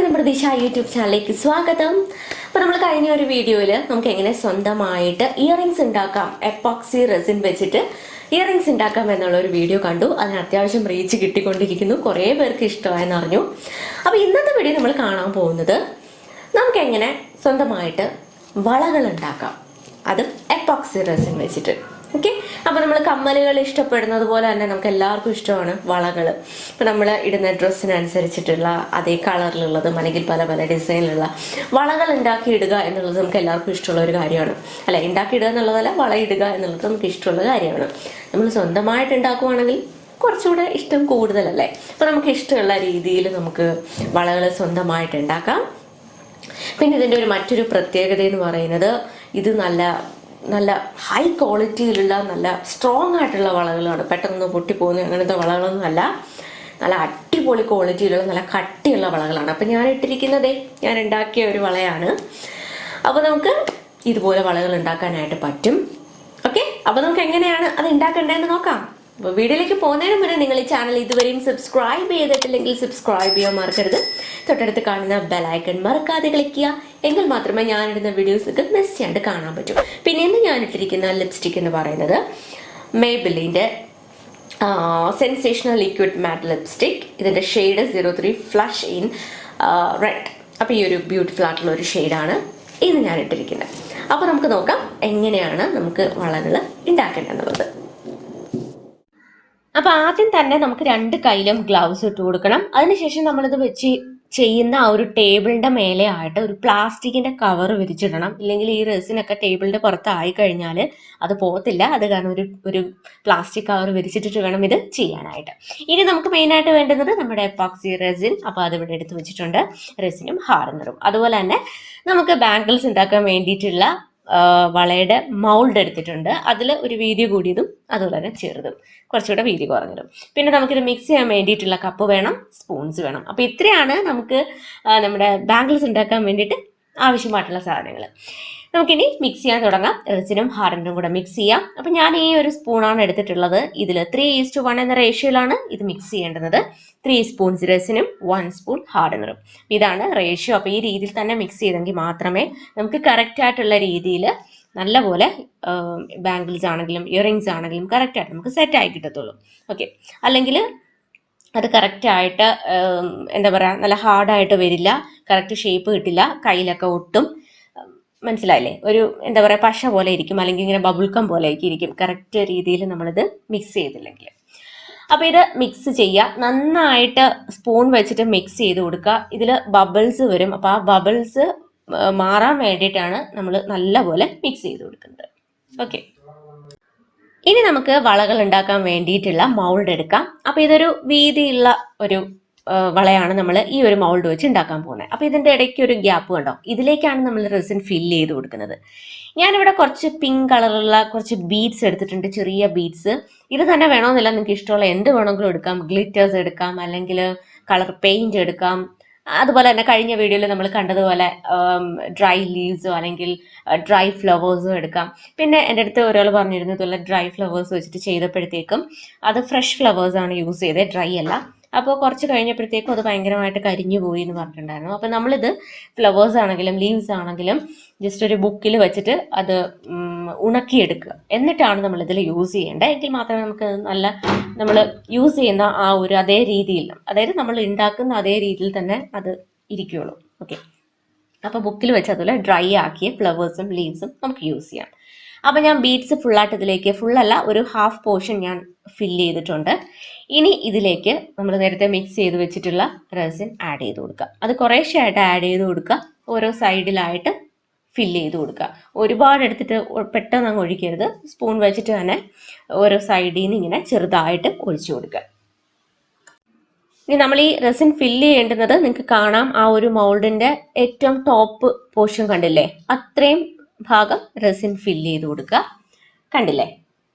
നമ്മുടെ ദിശ യൂട്യൂബ് ചാനലിലേക്ക് സ്വാഗതം. അപ്പോൾ നമ്മൾ കഴിഞ്ഞ ഒരു വീഡിയോയിൽ നമുക്ക് എങ്ങനെ സ്വന്തമായിട്ട് ഇയറിംഗ്സ് ഉണ്ടാക്കാം, എപ്പോക്സി റെസിൻ വെച്ചിട്ട് ഇയറിംഗ്സ് ഉണ്ടാക്കാം എന്നുള്ള ഒരു വീഡിയോ കണ്ടു. അതിന് അത്യാവശ്യം റീച്ച് കിട്ടിക്കൊണ്ടിരിക്കുന്നു, കുറേ പേർക്ക് ഇഷ്ടമായെന്ന് അറിഞ്ഞു. അപ്പോൾ ഇന്നത്തെ വീഡിയോ നമ്മൾ കാണാൻ പോകുന്നത് നമുക്ക് എങ്ങനെ സ്വന്തമായിട്ട് വളകൾ ഉണ്ടാക്കാം, അതും എപ്പോക്സി റെസിൻ വെച്ചിട്ട്. ഓക്കെ, അപ്പോൾ നമ്മൾ കമ്മലുകൾ ഇഷ്ടപ്പെടുന്നത് പോലെ തന്നെ നമുക്ക് എല്ലാവർക്കും ഇഷ്ടമാണ് വളകൾ. ഇപ്പോൾ നമ്മൾ ഇടുന്ന ഡ്രസ്സിനനുസരിച്ചിട്ടുള്ള അതേ കളറിലുള്ളതും അല്ലെങ്കിൽ പല പല ഡിസൈനിലുള്ള വളകൾ ഉണ്ടാക്കിയിടുക എന്നുള്ളത് നമുക്ക് എല്ലാവർക്കും ഇഷ്ടമുള്ള ഒരു കാര്യമാണ്. അല്ലെ, ഉണ്ടാക്കിയിടുക എന്നുള്ളതല്ല, വളയിടുക എന്നുള്ളത് നമുക്ക് ഇഷ്ടമുള്ള കാര്യമാണ്. നമ്മൾ സ്വന്തമായിട്ട് ഉണ്ടാക്കുവാണെങ്കിൽ കുറച്ചുകൂടെ ഇഷ്ടം കൂടുതലല്ലേ. അപ്പോൾ നമുക്ക് ഇഷ്ടമുള്ള രീതിയിൽ നമുക്ക് വളകൾ സ്വന്തമായിട്ട് ഉണ്ടാക്കാം. പിന്നെ ഇതിൻ്റെ മറ്റൊരു പ്രത്യേകത എന്ന് പറയുന്നത്, ഇത് നല്ല ഹൈ ക്വാളിറ്റിയിലുള്ള നല്ല സ്ട്രോങ് ആയിട്ടുള്ള വളകളാണ്. പെട്ടെന്ന് പൊട്ടിപ്പോകുന്ന അങ്ങനത്തെ വളകളൊന്നും അല്ല, നല്ല അടിപൊളി ക്വാളിറ്റിയിലുള്ള നല്ല കട്ടിയുള്ള വളകളാണ്. അപ്പം ഞാൻ ഇട്ടിരിക്കുന്നതേ ഞാൻ ഉണ്ടാക്കിയ ഒരു വളയാണ്. അപ്പോൾ നമുക്ക് ഇതുപോലെ വളകൾ ഉണ്ടാക്കാനായിട്ട് പറ്റും. ഓക്കെ, അപ്പോൾ നമുക്ക് എങ്ങനെയാണ് അത് ഉണ്ടാക്കേണ്ടതെന്ന് നോക്കാം. അപ്പോൾ വീഡിയോയിലേക്ക് പോകുന്നതിന് മുന്നേ നിങ്ങൾ ഈ ചാനൽ ഇതുവരെയും സബ്സ്ക്രൈബ് ചെയ്തിട്ടില്ലെങ്കിൽ സബ്സ്ക്രൈബ് ചെയ്യാൻ മറക്കരുത്. തൊട്ടടുത്ത് കാണുന്ന ബെലൈക്കൺ മറക്കാതെ ക്ലിക്ക് ചെയ്യുക, എങ്കിൽ മാത്രമേ ഞാനിടുന്ന വീഡിയോസൊക്കെ മിസ് ചെയ്യാണ്ട് കാണാൻ പറ്റൂ. പിന്നെ ഇന്ന് ഞാനിട്ടിരിക്കുന്ന ലിപ്സ്റ്റിക് എന്ന് പറയുന്നത് മേബിലിൻ്റെ സെൻസേഷണൽ ലിക്വിഡ് മാറ്റ് ലിപ്സ്റ്റിക്. ഇതിൻ്റെ ഷെയ്ഡ് 03 ഫ്ലഷ് ഇൻ റെഡ്. അപ്പോൾ ഈ ഒരു ബ്യൂട്ടിഫുൾ ആയിട്ടുള്ള ഒരു ഷെയ്ഡാണ് ഇന്ന് ഞാൻ ഇട്ടിരിക്കുന്നത്. അപ്പോൾ നമുക്ക് നോക്കാം എങ്ങനെയാണ് നമുക്ക് വളകൾ ഉണ്ടാക്കേണ്ടതെന്നുള്ളത്. അപ്പോൾ ആദ്യം തന്നെ നമുക്ക് 2 കൈയിലും ഗ്ലൗസ് ഇട്ട് കൊടുക്കണം. അതിനുശേഷം നമ്മളിത് വെച്ച് ചെയ്യുന്ന ആ ഒരു ടേബിളിന്റെ മേലെ ആയിട്ട് ഒരു പ്ലാസ്റ്റിക്കിന്റെ കവർ വിരിച്ചിടണം. ഇല്ലെങ്കിൽ ഈ റെസിനൊക്കെ ടേബിളിന്റെ പുറത്തായി കഴിഞ്ഞാൽ അത് പോകത്തില്ല. അത് കാരണം ഒരു പ്ലാസ്റ്റിക് കവർ വിരിച്ചിട്ടിട്ട് വേണം ഇത് ചെയ്യാനായിട്ട്. ഇനി നമുക്ക് മെയിനായിട്ട് വേണ്ടുന്നത് നമ്മുടെ എപ്പോക്സി റെസിൻ. അപ്പോൾ അതിവിടെ എടുത്ത് വെച്ചിട്ടുണ്ട്, റെസിനും ഹാർഡനറും. അതുപോലെ തന്നെ നമുക്ക് ബാംഗിൾസ് ഉണ്ടാക്കാൻ വേണ്ടിയിട്ടുള്ള വളയുടെ മൗൾഡ് എടുത്തിട്ടുണ്ട്. അതിൽ ഒരു വീതി കൂടിയതും അതുപോലെ തന്നെ ചെറുതും, കുറച്ചുകൂടെ വീതി കുറഞ്ഞതും. പിന്നെ നമുക്കിത് മിക്സ് ചെയ്യാൻ വേണ്ടിയിട്ടുള്ള കപ്പ് വേണം, സ്പൂൺസ് വേണം. അപ്പോൾ ഇത്രയാണ് നമുക്ക് നമ്മുടെ ബാംഗിൾസ് ഉണ്ടാക്കാൻ വേണ്ടിയിട്ട് ആവശ്യമായിട്ടുള്ള സാധനങ്ങൾ. നമുക്കിനി മിക്സ് ചെയ്യാൻ തുടങ്ങാം. റെസിനും ഹാർഡനറും കൂടെ മിക്സ് ചെയ്യാം. അപ്പം ഞാൻ ഈ ഒരു സ്പൂണാണ് എടുത്തിട്ടുള്ളത്. ഇതിൽ 3:1 എന്ന റേഷ്യോയിലാണ് ഇത് മിക്സ് ചെയ്യേണ്ടത്. 3 സ്പൂൺസ് റെസിനും 1 സ്പൂൺ ഹാർഡനറും, ഇതാണ് റേഷ്യോ. അപ്പോൾ ഈ രീതിയിൽ തന്നെ മിക്സ് ചെയ്തെങ്കിൽ മാത്രമേ നമുക്ക് കറക്റ്റ് ആയിട്ടുള്ള രീതിയിൽ നല്ലപോലെ ബാംഗിൾസ് ആണെങ്കിലും ഇയറിങ്സ് ആണെങ്കിലും കറക്റ്റായിട്ട് നമുക്ക് സെറ്റായി കിട്ടത്തുള്ളൂ. ഓക്കെ, അല്ലെങ്കിൽ അത് കറക്റ്റായിട്ട് എന്താ പറയുക, നല്ല ഹാർഡായിട്ട് വരില്ല, കറക്റ്റ് ഷേപ്പ് കിട്ടില്ല, കയ്യിലൊക്കെ ഒട്ടും. മനസ്സിലായില്ലേ? ഒരു എന്താ പറയുക, പശ പോലെ ഇരിക്കും, അല്ലെങ്കിൽ ഇങ്ങനെ ബബിൾക്കം പോലെ ഇരിക്കും കറക്റ്റ് രീതിയിൽ നമ്മളിത് മിക്സ് ചെയ്തില്ലെങ്കിൽ. അപ്പോൾ ഇത് മിക്സ് ചെയ്യുക, നന്നായിട്ട് സ്പൂൺ വെച്ചിട്ട് മിക്സ് ചെയ്ത് കൊടുക്കുക. ഇതിൽ ബബിൾസ് വരും, അപ്പോൾ ആ ബബിൾസ് മാറാൻ വേണ്ടിയിട്ടാണ് നമ്മൾ നല്ലപോലെ മിക്സ് ചെയ്ത് കൊടുക്കുന്നത്. ഓക്കെ, ഇനി നമുക്ക് വളകൾ ഉണ്ടാക്കാൻ വേണ്ടിയിട്ടുള്ള മൗൾഡ് എടുക്കാം. അപ്പോൾ ഇതൊരു വീതിയുള്ള ഒരു വളയാണ് നമ്മൾ ഈ ഒരു മൗൾഡ് വെച്ച് ഉണ്ടാക്കാൻ പോകുന്നത്. അപ്പോൾ ഇതിൻ്റെ ഇടയ്ക്ക് ഒരു ഗ്യാപ്പ് കണ്ടോ, ഇതിലേക്കാണ് നമ്മൾ റെസിൻ ഫില്ല് ചെയ്ത് കൊടുക്കുന്നത്. ഞാനിവിടെ കുറച്ച് പിങ്ക് കളറുള്ള കുറച്ച് ബീഡ്സ് എടുത്തിട്ടുണ്ട്, ചെറിയ ബീഡ്സ്. ഇത് തന്നെ വേണമെന്നില്ല, നിങ്ങൾക്ക് ഇഷ്ടമുള്ള എന്ത് വേണമെങ്കിലും എടുക്കാം. ഗ്ലിറ്റേഴ്സ് എടുക്കാം, അല്ലെങ്കിൽ കളർ പെയിന്റ് എടുക്കാം. അതുപോലെ തന്നെ കഴിഞ്ഞ വീഡിയോയിൽ നമ്മൾ കണ്ടതുപോലെ ഡ്രൈ ലീവ്സോ അല്ലെങ്കിൽ ഡ്രൈ ഫ്ലവേഴ്സോ എടുക്കാം. പിന്നെ എൻ്റെ അടുത്ത് ഒരാൾ പറഞ്ഞിരുന്നു ഇതുപോലെ ഡ്രൈ ഫ്ലവേഴ്സ് വെച്ചിട്ട് ചെയ്തപ്പോഴത്തേക്കും അത് ഫ്രഷ് ഫ്ലവേഴ്സാണ് യൂസ് ചെയ്തത്, ഡ്രൈ അല്ല. അപ്പോൾ കുറച്ച് കഴിഞ്ഞപ്പോഴത്തേക്കും അത് ഭയങ്കരമായിട്ട് കരിഞ്ഞു പോയി എന്ന് പറഞ്ഞിട്ടുണ്ടായിരുന്നു. അപ്പോൾ നമ്മളിത് ഫ്ലവേഴ്സ് ആണെങ്കിലും ലീവ്സ് ആണെങ്കിലും ജസ്റ്റ് ഒരു ബുക്കിൽ വെച്ചിട്ട് അത് ഉണക്കിയെടുക്കുക, എന്നിട്ടാണ് നമ്മളിതിൽ യൂസ് ചെയ്യേണ്ടത്. എങ്കിൽ മാത്രമേ നമുക്ക് നല്ല നമ്മൾ യൂസ് ചെയ്യുന്ന ആ ഒരു അതേ രീതിയിൽ, അതായത് നമ്മൾ ഉണ്ടാക്കുന്ന അതേ രീതിയിൽ തന്നെ അത് ഇരിക്കുകയുള്ളൂ. ഓക്കെ, അപ്പോൾ ബുക്കിൽ വെച്ച് അതുപോലെ ഡ്രൈ ആക്കിയ ഫ്ലവേഴ്സും ലീവ്സും നമുക്ക് യൂസ് ചെയ്യാം. അപ്പോൾ ഞാൻ ബീഡ്സ് ഫുള്ളായിട്ട് ഇതിലേക്ക്, ഫുള്ളല്ല, ഒരു ഹാഫ് പോർഷൻ ഞാൻ ഫില്ല് ചെയ്തിട്ടുണ്ട്. ഇനി ഇതിലേക്ക് നമ്മൾ നേരത്തെ മിക്സ് ചെയ്ത് വെച്ചിട്ടുള്ള റെസിൻ ആഡ് ചെയ്ത് കൊടുക്കുക. അത് കുറേശ്ശെയായിട്ട് ആഡ് ചെയ്ത് കൊടുക്കുക, ഓരോ സൈഡിലായിട്ട് ഫില്ല് ചെയ്ത് കൊടുക്കുക. ഒരുപാട് എടുത്തിട്ട് പെട്ടെന്ന് അങ്ങ് ഒഴിക്കരുത്, സ്പൂൺ വെച്ചിട്ട് തന്നെ ഓരോ സൈഡിൽ നിന്ന് ഇങ്ങനെ ചെറുതായിട്ട് ഒഴിച്ചു കൊടുക്കുക. ഇനി നമ്മൾ ഈ റെസിൻ ഫില്ല് ചെയ്യേണ്ടുന്നത് നിങ്ങൾക്ക് കാണാം, ആ ഒരു മൗൾഡിൻ്റെ ഏറ്റവും ടോപ്പ് പോർഷൻ കണ്ടില്ലേ, അത്രയും ഭാഗം റെസിൻ ഫില്ല് ചെയ്ത് കൊടുക്കുക. കണ്ടില്ലേ,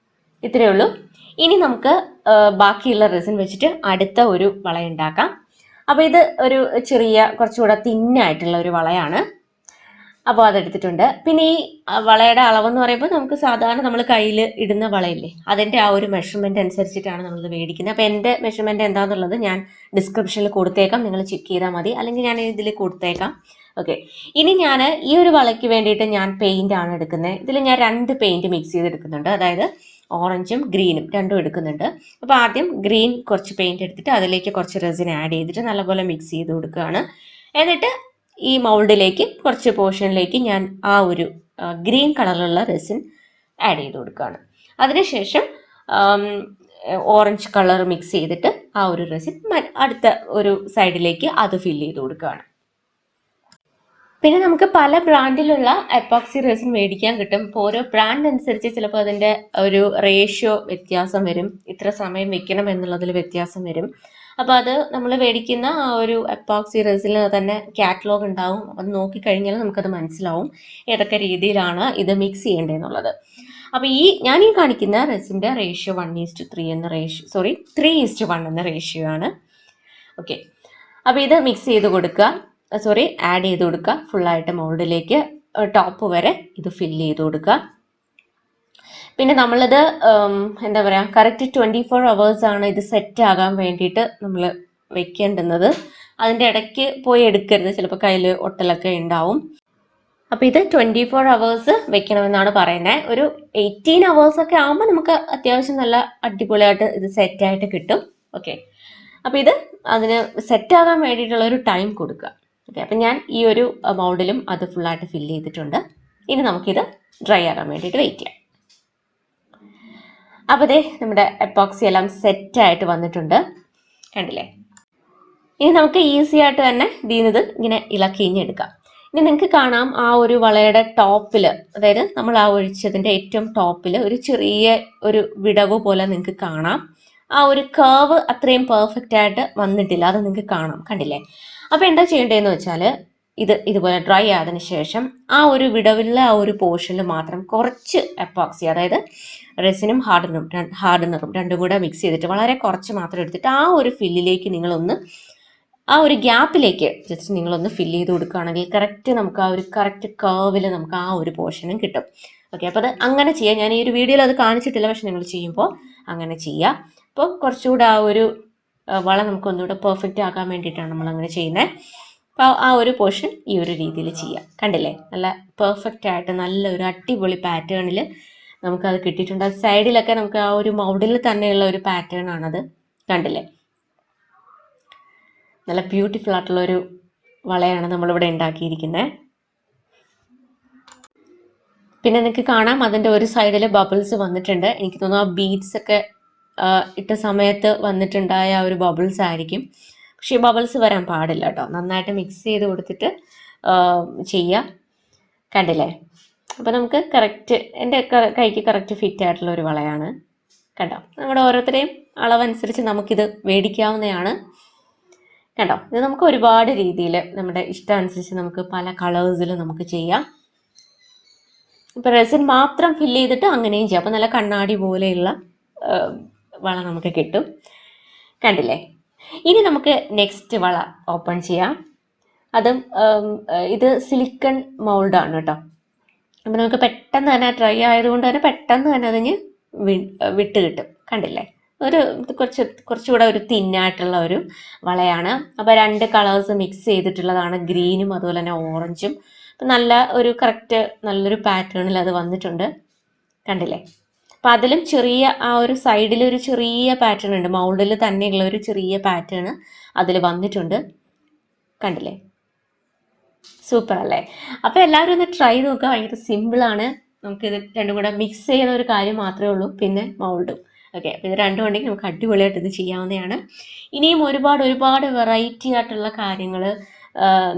ഇത്രയേ ഉള്ളൂ. ഇനി നമുക്ക് ബാക്കിയുള്ള റെസിൻ വെച്ചിട്ട് അടുത്ത ഒരു വള ഉണ്ടാക്കാം. അപ്പോൾ ഇത് ഒരു ചെറിയ കുറച്ചുകൂടെ തിന്നായിട്ടുള്ള ഒരു വളയാണ്. അപ്പോൾ അതെടുത്തിട്ടുണ്ട്. പിന്നെ ഈ വളയുടെ അളവെന്ന് പറയുമ്പോൾ നമുക്ക് സാധാരണ നമ്മൾ കയ്യിൽ ഇടുന്ന വളയില്ലേ, അതിൻ്റെ ആ ഒരു മെഷർമെന്റ് അനുസരിച്ചിട്ടാണ് നമ്മളിത് മേടിക്കുന്നത്. അപ്പോൾ എൻ്റെ മെഷർമെന്റ് എന്താണെന്നുള്ളത് ഞാൻ ഡിസ്ക്രിപ്ഷനിൽ കൊടുത്തേക്കാം, നിങ്ങൾ ചെക്ക് ചെയ്താൽ മതി, അല്ലെങ്കിൽ ഞാൻ ഇതിൽ കൊടുത്തേക്കാം. ഓക്കെ, ഇനി ഞാൻ ഈ ഒരു വളയ്ക്ക് വേണ്ടിയിട്ട് ഞാൻ പെയിന്റ് ആണ് എടുക്കുന്നത്. ഇതിൽ ഞാൻ 2 പെയിന്റ് മിക്സ് ചെയ്തെടുക്കുന്നുണ്ട്, അതായത് ഓറഞ്ചും ഗ്രീനും രണ്ടും എടുക്കുന്നുണ്ട്. അപ്പോൾ ആദ്യം ഗ്രീൻ കുറച്ച് പെയിന്റ് എടുത്തിട്ട് അതിലേക്ക് കുറച്ച് റെസിൻ ആഡ് ചെയ്തിട്ട് നല്ലപോലെ മിക്സ് ചെയ്ത് കൊടുക്കുകയാണ്. എന്നിട്ട് ഈ മൗൾഡിലേക്ക് കുറച്ച് പോർഷനിലേക്ക് ഞാൻ ആ ഒരു ഗ്രീൻ കളറിലുള്ള റെസിൻ ആഡ് ചെയ്ത് കൊടുക്കുകയാണ്. അതിനുശേഷം ഓറഞ്ച് കളർ മിക്സ് ചെയ്തിട്ട് ആ ഒരു റെസിൻ അടുത്ത ഒരു സൈഡിലേക്ക് അത് ഫില്ല് ചെയ്ത് കൊടുക്കുകയാണ്. പിന്നെ നമുക്ക് പല ബ്രാൻഡിലുള്ള എപ്പോക്സി റെസിൻ മേടിക്കാൻ കിട്ടും. ഇപ്പോൾ ഓരോ ബ്രാൻഡ് അനുസരിച്ച് ചിലപ്പോൾ അതിൻ്റെ ഒരു റേഷ്യോ വ്യത്യാസം വരും, ഇത്ര സമയം വെക്കണം എന്നുള്ളതിൽ വ്യത്യാസം വരും. അപ്പോൾ അത് നമ്മൾ മേടിക്കുന്ന ആ ഒരു എപ്പോക്സി റെസിനിൽ തന്നെ കാറ്റലോഗ് ഉണ്ടാവും. അത് നോക്കിക്കഴിഞ്ഞാൽ നമുക്കത് മനസ്സിലാവും ഏതൊക്കെ രീതിയിലാണ് ഇത് മിക്സ് ചെയ്യേണ്ടതെന്നുള്ളത്. അപ്പോൾ ഞാൻ ഈ കാണിക്കുന്ന റെസിൻ്റെ റേഷ്യോ 1:3 എന്ന റേഷ്യോ, 3:1 എന്ന റേഷ്യോ ആണ്. ഓക്കെ, അപ്പോൾ ഇത് മിക്സ് ചെയ്ത് കൊടുക്കുക, ആഡ് ചെയ്ത് കൊടുക്കുക. ഫുള്ളായിട്ട് മൗൾഡിലേക്ക് ടോപ്പ് വരെ ഇത് ഫില്ല് ചെയ്ത് കൊടുക്കുക. പിന്നെ നമ്മളിത് എന്താ പറയുക, കറക്റ്റ് 24 hours ആണ് ഇത് സെറ്റ് ആകാൻ വേണ്ടിയിട്ട് നമ്മൾ വെക്കേണ്ടുന്നത്. അതിൻ്റെ ഇടയ്ക്ക് പോയി എടുക്കരുത്, ചിലപ്പോൾ കയ്യിൽ ഒട്ടലൊക്കെ ഉണ്ടാവും. അപ്പോൾ ഇത് 24 hours വെക്കണമെന്നാണ് പറയുന്നത്. ഒരു 18 hours ഒക്കെ ആകുമ്പോൾ നമുക്ക് അത്യാവശ്യം നല്ല അടിപൊളിയായിട്ട് ഇത് സെറ്റായിട്ട് കിട്ടും. ഓക്കെ, അപ്പോൾ ഇത് അതിന് സെറ്റാകാൻ വേണ്ടിയിട്ടുള്ള ഒരു ടൈം കൊടുക്കുക. ഓക്കെ, അപ്പം ഞാൻ ഈ ഒരു മൗൾഡിലും അത് ഫുള്ളായിട്ട് ഫില്ല് ചെയ്തിട്ടുണ്ട്. ഇനി നമുക്കിത് ഡ്രൈ ആകാൻ വേണ്ടിയിട്ട് വെയിറ്റ് ചെയ്യാം. അപ്പോൾ ദേ നമ്മുടെ എപ്പോക്സി എല്ലാം സെറ്റായിട്ട് വന്നിട്ടുണ്ട്, കണ്ടില്ലേ? ഇനി നമുക്ക് ഈസി ആയിട്ട് തന്നെ ഇതിന്നത് ഇങ്ങനെ ഇളക്കിഞ്ഞെടുക്കാം. ഇനി നിങ്ങൾക്ക് കാണാം ആ ഒരു വളയുടെ ടോപ്പിൽ, അതായത് നമ്മൾ ആ ഒഴിച്ചതിൻ്റെ ഏറ്റവും ടോപ്പിൽ ഒരു ചെറിയ ഒരു വിടവ് പോലെ നിങ്ങൾക്ക് കാണാം. ആ ഒരു കർവ് അത്രയും പെർഫെക്റ്റ് ആയിട്ട് വന്നിട്ടില്ല, അത് നിങ്ങൾക്ക് കാണാം, കണ്ടില്ലേ? അപ്പോൾ എന്താ ചെയ്യേണ്ടതെന്ന് വെച്ചാൽ ഇതുപോലെ ഡ്രൈ ആയതിനു ശേഷം ആ ഒരു വിടവിലുള്ള ആ ഒരു പോർഷനിൽ മാത്രം കുറച്ച് എപ്പോക്സി, അതായത് റെസിനും ഹാർഡനറും രണ്ടും കൂടെ മിക്സ് ചെയ്തിട്ട് വളരെ കുറച്ച് മാത്രം എടുത്തിട്ട് ആ ഒരു ഫില്ലിലേക്ക് നിങ്ങളൊന്ന്, ആ ഒരു ഗ്യാപ്പിലേക്ക് ജസ്റ്റ് നിങ്ങളൊന്ന് ഫില്ല് ചെയ്ത് കൊടുക്കുകയാണെങ്കിൽ കറക്റ്റ് നമുക്ക് ആ ഒരു കറക്റ്റ് കർവിൽ നമുക്ക് ആ ഒരു പോർഷനും കിട്ടും. ഓക്കെ, അപ്പോൾ അത് അങ്ങനെ ചെയ്യാം. ഞാൻ ഈ ഒരു വീഡിയോയിൽ അത് കാണിച്ചിട്ടില്ല, പക്ഷെ നിങ്ങൾ ചെയ്യുമ്പോൾ അങ്ങനെ ചെയ്യുക. അപ്പോൾ കുറച്ചുകൂടെ ആ ഒരു വള നമുക്ക് ഒന്നുകൂടെ പെർഫെക്റ്റ് ആക്കാൻ വേണ്ടിയിട്ടാണ് നമ്മൾ അങ്ങനെ ചെയ്യുന്നത്. അപ്പോൾ ആ ഒരു പോർഷൻ ഈ ഒരു രീതിയിൽ ചെയ്യാം, കണ്ടില്ലേ? നല്ല പെർഫെക്റ്റ് ആയിട്ട് നല്ലൊരു അടിപൊളി പാറ്റേണിൽ നമുക്കത് കിട്ടിയിട്ടുണ്ട്. സൈഡിലൊക്കെ നമുക്ക് ആ ഒരു മൗഡിൽ തന്നെയുള്ള ഒരു പാറ്റേൺ ആണത്, കണ്ടില്ലേ? നല്ല ബ്യൂട്ടിഫുൾ ആയിട്ടുള്ളൊരു വളയാണ് നമ്മളിവിടെ ഉണ്ടാക്കിയിരിക്കുന്നത്. പിന്നെ നിങ്ങൾക്ക് കാണാം അതിൻ്റെ ഒരു സൈഡിൽ ബബിൾസ് വന്നിട്ടുണ്ട്. എനിക്ക് തോന്നുന്നു ആ ബീഡ്സ് ഒക്കെ ഇട്ട സമയത്ത് വന്നിട്ടുണ്ടായ ആ ഒരു ബബിൾസ് ആയിരിക്കും. പക്ഷേ ബബിൾസ് വരാൻ പാടില്ല കേട്ടോ. നന്നായിട്ട് മിക്സ് ചെയ്ത് കൊടുത്തിട്ട് ചെയ്യാം, കണ്ടില്ലേ? അപ്പോൾ നമുക്ക് കറക്റ്റ്, എൻ്റെ കൈക്ക് കറക്റ്റ് ഫിറ്റ് ആയിട്ടുള്ള ഒരു വളയാണ്, കണ്ടോ? നമ്മുടെ ഓരോരുത്തരെയും അളവനുസരിച്ച് നമുക്കിത് മേടിക്കാവുന്നതാണ്, കണ്ടോ? ഇത് നമുക്ക് ഒരുപാട് രീതിയിൽ നമ്മുടെ ഇഷ്ടം അനുസരിച്ച് നമുക്ക് പല കളേഴ്സിൽ നമുക്ക് ചെയ്യാം. ഇപ്പം റെസിൻ മാത്രം ഫില്ല് ചെയ്തിട്ട് അങ്ങനെയും ചെയ്യാം. അപ്പോൾ നല്ല കണ്ണാടി പോലെയുള്ള വള നമുക്ക് കിട്ടും, കണ്ടില്ലേ? ഇനി നമുക്ക് നെക്സ്റ്റ് വള ഓപ്പൺ ചെയ്യാം. അതും ഇത് സിലിക്കൺ മൗൾഡാണ് കേട്ടോ. അപ്പം നമുക്ക് പെട്ടെന്ന് തന്നെ ഡ്രൈ ആയതുകൊണ്ട് തന്നെ പെട്ടെന്ന് തന്നെ അതിന് വിട്ട് കിട്ടും, കണ്ടില്ലേ? കുറച്ചുകൂടെ ഒരു തിന്നായിട്ടുള്ള ഒരു വളയാണ്. അപ്പോൾ 2 കളേഴ്സ് മിക്സ് ചെയ്തിട്ടുള്ളതാണ്, ഗ്രീനും അതുപോലെ തന്നെ ഓറഞ്ചും. അപ്പം നല്ല ഒരു കറക്റ്റ് നല്ലൊരു പാറ്റേണിൽ അത് വന്നിട്ടുണ്ട്, കണ്ടില്ലേ? അപ്പം അതിലും ചെറിയ ആ ഒരു സൈഡിൽ ഒരു ചെറിയ പാറ്റേൺ ഉണ്ട്, മൗൾഡിൽ തന്നെയുള്ള ഒരു ചെറിയ പാറ്റേൺ അതിൽ വന്നിട്ടുണ്ട്, കണ്ടില്ലേ? സൂപ്പർ അല്ലേ? അപ്പോൾ എല്ലാവരും ഒന്ന് ട്രൈ നോക്കുക. ഭയങ്കര സിമ്പിളാണ്. നമുക്കിത് രണ്ടും കൂടെ മിക്സ് ചെയ്യുന്ന ഒരു കാര്യം മാത്രമേ ഉള്ളൂ, പിന്നെ മൗൾഡും. ഓക്കെ, അപ്പോൾ ഇത് രണ്ടും ഉണ്ടെങ്കിൽ നമുക്ക് അടിപൊളിയായിട്ട് ഇത് ചെയ്യാവുന്നതാണ്. ഇനിയും ഒരുപാട് വെറൈറ്റി ആയിട്ടുള്ള കാര്യങ്ങൾ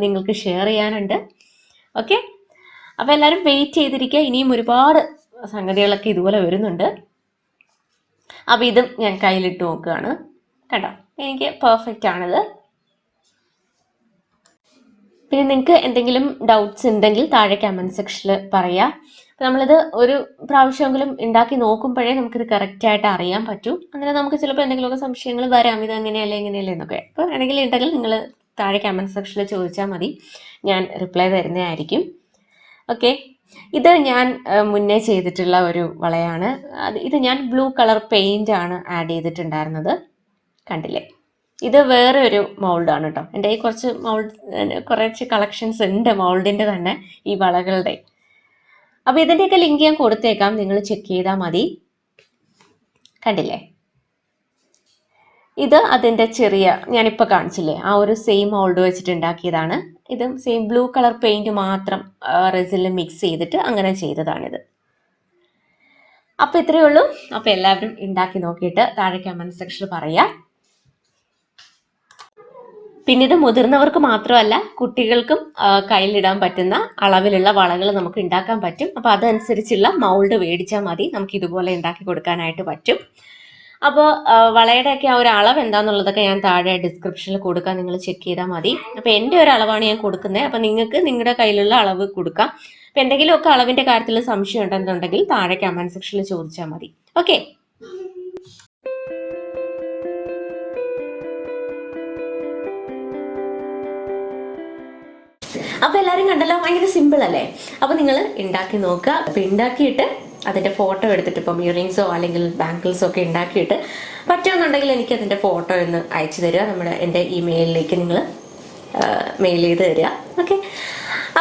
നിങ്ങൾക്ക് ഷെയർ ചെയ്യാനുണ്ട്. ഓക്കെ, അപ്പോൾ എല്ലാവരും വെയിറ്റ് ചെയ്തിരിക്കുക. ഇനിയും ഒരുപാട് സംഗതികളൊക്കെ ഇതുപോലെ വരുന്നുണ്ട്. അപ്പോൾ ഇതും ഞാൻ കയ്യിലിട്ട് നോക്കുകയാണ്, കേട്ടോ? എനിക്ക് പെർഫെക്റ്റ് ആണിത്. പിന്നെ നിങ്ങൾക്ക് എന്തെങ്കിലും ഡൗട്ട്സ് ഉണ്ടെങ്കിൽ താഴെ കമൻറ്റ് സെക്ഷനിൽ പറയാം. അപ്പോൾ നമ്മളിത് ഒരു പ്രാവശ്യമെങ്കിലും ഉണ്ടാക്കി നോക്കുമ്പോഴേ നമുക്കിത് കറക്റ്റായിട്ട് അറിയാൻ പറ്റും. അങ്ങനെ നമുക്ക് ചിലപ്പോൾ എന്തെങ്കിലുമൊക്കെ സംശയങ്ങൾ വരാം, ഇത് അങ്ങനെയല്ലേ ഇങ്ങനെയല്ലേ എന്നൊക്കെ. അപ്പോൾ എന്തെങ്കിലും ഉണ്ടെങ്കിൽ നിങ്ങൾ താഴെ കമൻറ്റ് സെക്ഷനിൽ ചോദിച്ചാൽ മതി, ഞാൻ റിപ്ലൈ തരുന്നതായിരിക്കും. ഓക്കെ, ഇത് ഞാൻ മുന്നേ ചെയ്തിട്ടുള്ള ഒരു വളയാണ്. ഇത് ഞാൻ ബ്ലൂ കളർ പെയിന്റ് ആണ് ആഡ് ചെയ്തിട്ടുണ്ടായിരുന്നത്, കണ്ടില്ലേ. ഇത് വേറെ ഒരു മൗൾഡാണ് കേട്ടോ. എൻ്റെ ഈ കുറച്ച് കളക്ഷൻസ് ഉണ്ട് മൗൾഡിൻ്റെ തന്നെ, ഈ വളകളുടെ. അപ്പോൾ ഇതിൻ്റെയൊക്കെ ലിങ്ക് ഞാൻ കൊടുത്തേക്കാം, നിങ്ങൾ ചെക്ക് ചെയ്താൽ മതി. കണ്ടില്ലേ, ഇത് അതിൻ്റെ ചെറിയ, ഞാനിപ്പോൾ കാണിച്ചില്ലേ, ആ ഒരു സെയിം മൗൾഡ് വെച്ചിട്ട് ഉണ്ടാക്കിയതാണ്. ഇതും സെയിം ബ്ലൂ കളർ പെയിന്റ് മാത്രം റെസിനിൽ മിക്സ് ചെയ്തിട്ട് അങ്ങനെ ചെയ്തതാണിത്. അപ്പോൾ ഇത്രയേ ഉള്ളൂ. അപ്പോൾ എല്ലാവരും ഉണ്ടാക്കി നോക്കിയിട്ട് താഴെ കമൻറ്റ് സെക്ഷനിൽ പറയാം. പിന്നെ ഇത് മുതിർന്നവർക്ക് മാത്രമല്ല, കുട്ടികൾക്കും കയ്യിലിടാൻ പറ്റുന്ന അളവിലുള്ള വളകൾ നമുക്ക് ഉണ്ടാക്കാൻ പറ്റും. അപ്പോൾ അതനുസരിച്ചുള്ള മൗൾഡ് മേടിച്ചാൽ മതി, നമുക്ക് ഇതുപോലെ ഉണ്ടാക്കി കൊടുക്കാനായിട്ട് പറ്റും. അപ്പോൾ വളയുടെയൊക്കെ ആ ഒരു അളവ് എന്താണെന്നുള്ളതൊക്കെ ഞാൻ താഴെ ഡിസ്ക്രിപ്ഷനിൽ കൊടുക്കാം, നിങ്ങൾ ചെക്ക് ചെയ്താൽ മതി. അപ്പോൾ എൻ്റെ ഒരു അളവാണ് ഞാൻ കൊടുക്കുന്നത്. അപ്പോൾ നിങ്ങൾക്ക് നിങ്ങളുടെ കയ്യിലുള്ള അളവ് കൊടുക്കാം. അപ്പോൾ എന്തെങ്കിലുമൊക്കെ അളവിൻ്റെ കാര്യത്തിൽ സംശയം ഉണ്ടെന്നുണ്ടെങ്കിൽ താഴെ കമൻറ്റ് സെക്ഷനിൽ ചോദിച്ചാൽ മതി. ഓക്കെ, അപ്പോൾ എല്ലാവരും കണ്ടല്ലോ, ഭയങ്കര സിമ്പിൾ അല്ലേ. അപ്പോൾ നിങ്ങൾ ഉണ്ടാക്കി നോക്കുക. അപ്പോൾ ഉണ്ടാക്കിയിട്ട് അതിൻ്റെ ഫോട്ടോ എടുത്തിട്ട്, ഇപ്പം ഇയറിങ്സോ അല്ലെങ്കിൽ ബാംഗിൾസോ ഒക്കെ ഉണ്ടാക്കിയിട്ട് പറ്റുമെന്നുണ്ടെങ്കിൽ എനിക്ക് അതിൻ്റെ ഫോട്ടോ ഒന്ന് അയച്ചു തരിക. എൻ്റെ ഇമെയിലിലേക്ക് നിങ്ങൾ മെയിൽ ചെയ്ത് തരിക. ഓക്കെ,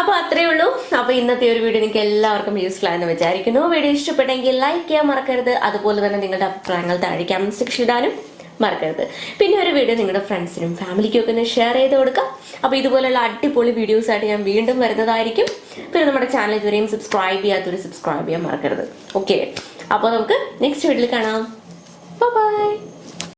അപ്പോൾ അത്രയേ ഉള്ളൂ. അപ്പോൾ ഇന്നത്തെ ഒരു വീഡിയോ നിങ്ങൾക്ക് എല്ലാവർക്കും യൂസ്ഫുൾ ആയെന്ന് വിചാരിക്കുന്നു. വീഡിയോ ഇഷ്ടപ്പെട്ടെങ്കിൽ ലൈക്ക് ചെയ്യാൻ മറക്കരുത്. അതുപോലെ തന്നെ നിങ്ങളുടെ അഭിപ്രായങ്ങൾ താഴെ കമന്റ് സെക്ഷനിൽ ഇടാനും മറക്കരുത്. പിന്നെ ഒരു വീഡിയോ നിങ്ങളുടെ ഫ്രണ്ട്സിനും ഫാമിലിക്കും ഒക്കെ ഒന്ന് ഷെയർ ചെയ്ത് കൊടുക്കുക. അപ്പോൾ ഇതുപോലുള്ള അടിപൊളി വീഡിയോസ് ആയിട്ട് ഞാൻ വീണ്ടും വരുന്നതായിരിക്കും. പിന്നെ നമ്മുടെ ചാനൽ ഇതുവരെയും സബ്സ്ക്രൈബ് ചെയ്യാത്തവർ സബ്സ്ക്രൈബ് ചെയ്യാൻ മറക്കരുത്. ഓക്കെ, അപ്പോൾ നമുക്ക് നെക്സ്റ്റ് വീഡിയോയിൽ കാണാം. ബൈ.